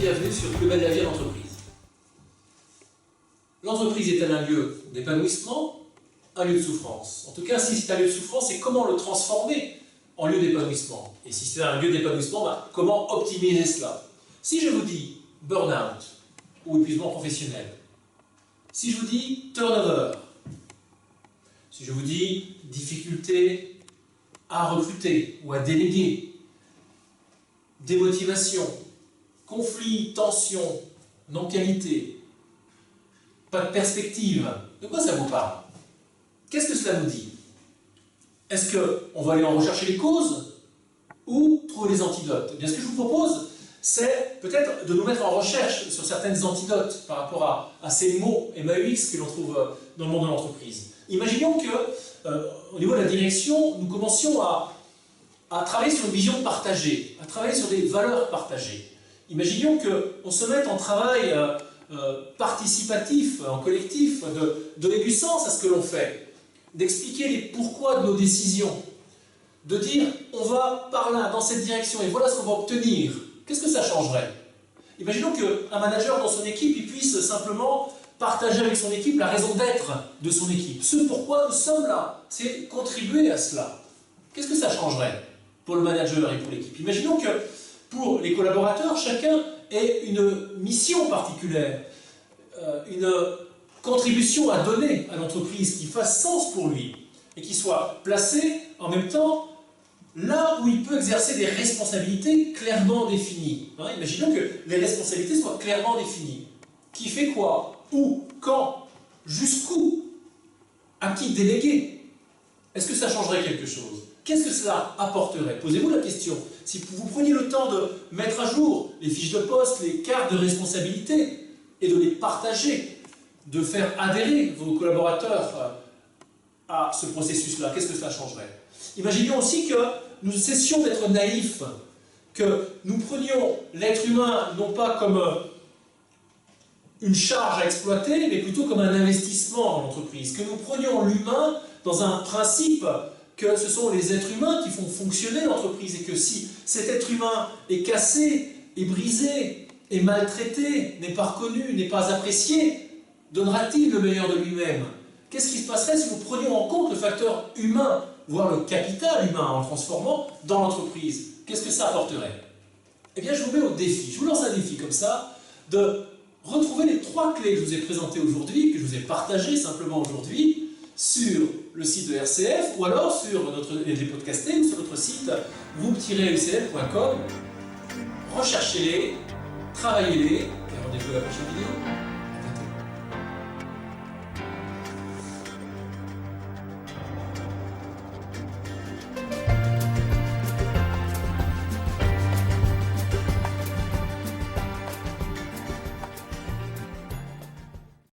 bienvenue sur Plus belle la vie en entreprise. L'entreprise est-elle un lieu d'épanouissement, un lieu de souffrance? En tout cas, si c'est un lieu de souffrance, c'est comment le transformer en lieu d'épanouissement. Et si c'est un lieu d'épanouissement, comment optimiser cela? Si je vous dis burn-out ou épuisement professionnel, si je vous dis turnover, si je vous dis difficulté à recruter ou à déléguer, démotivation, conflit, tension, non-qualité, pas de perspective, de quoi ça vous parle? Qu'est-ce que cela nous dit? Est-ce qu'on va aller en rechercher les causes ou trouver les antidotes? Eh bien, ce que je vous propose, c'est peut-être de nous mettre en recherche sur certaines antidotes par rapport à ces mots MAUX que l'on trouve dans le monde de l'entreprise. Imaginons que, au niveau de la direction, nous commencions à travailler sur une vision partagée, à travailler sur des valeurs partagées. Imaginons qu'on se mette en travail participatif, en collectif, de donner du sens à ce que l'on fait, d'expliquer les pourquoi de nos décisions, de dire on va par là, dans cette direction, et voilà ce qu'on va obtenir. Qu'est-ce que ça changerait? Imaginons qu'un manager dans son équipe il puisse simplement partager avec son équipe la raison d'être de son équipe. Ce pourquoi nous sommes là, c'est contribuer à cela. Qu'est-ce que ça changerait pour le manager et pour l'équipe? Imaginons que pour les collaborateurs, chacun ait une mission particulière, une contribution à donner à l'entreprise qui fasse sens pour lui et qui soit placé en même temps là où il peut exercer des responsabilités clairement définies. Imaginons que les responsabilités soient clairement définies. Qui fait quoi? Où? Quand? Jusqu'où? À qui déléguer? Est-ce que ça changerait quelque chose? Qu'est-ce que cela apporterait? Posez-vous la question. Si vous preniez le temps de mettre à jour les fiches de poste, les cartes de responsabilité, et de les partager, de faire adhérer vos collaborateurs à ce processus-là, qu'est-ce que ça changerait? Imaginons aussi que nous cessions d'être naïfs, que nous prenions l'être humain non pas comme une charge à exploiter, mais plutôt comme un investissement dans l'entreprise, que nous prenions l'humain dans un principe que ce sont les êtres humains qui font fonctionner l'entreprise et que si cet être humain est cassé, est brisé, est maltraité, n'est pas reconnu, n'est pas apprécié, donnera-t-il le meilleur de lui-même? Qu'est-ce qui se passerait si nous prenions en compte le facteur humain, voire le capital humain en le transformant dans l'entreprise? Qu'est-ce que ça apporterait? Eh bien, je vous mets au défi, je vous lance un défi comme ça, de retrouver les 3 clés que je vous ai présentées aujourd'hui, que je vous ai partagées simplement aujourd'hui, sur le site de RCF ou alors sur les podcastés ou sur notre site groupe-ucl.com. Recherchez-les, travaillez-les et rendez-vous à la prochaine vidéo.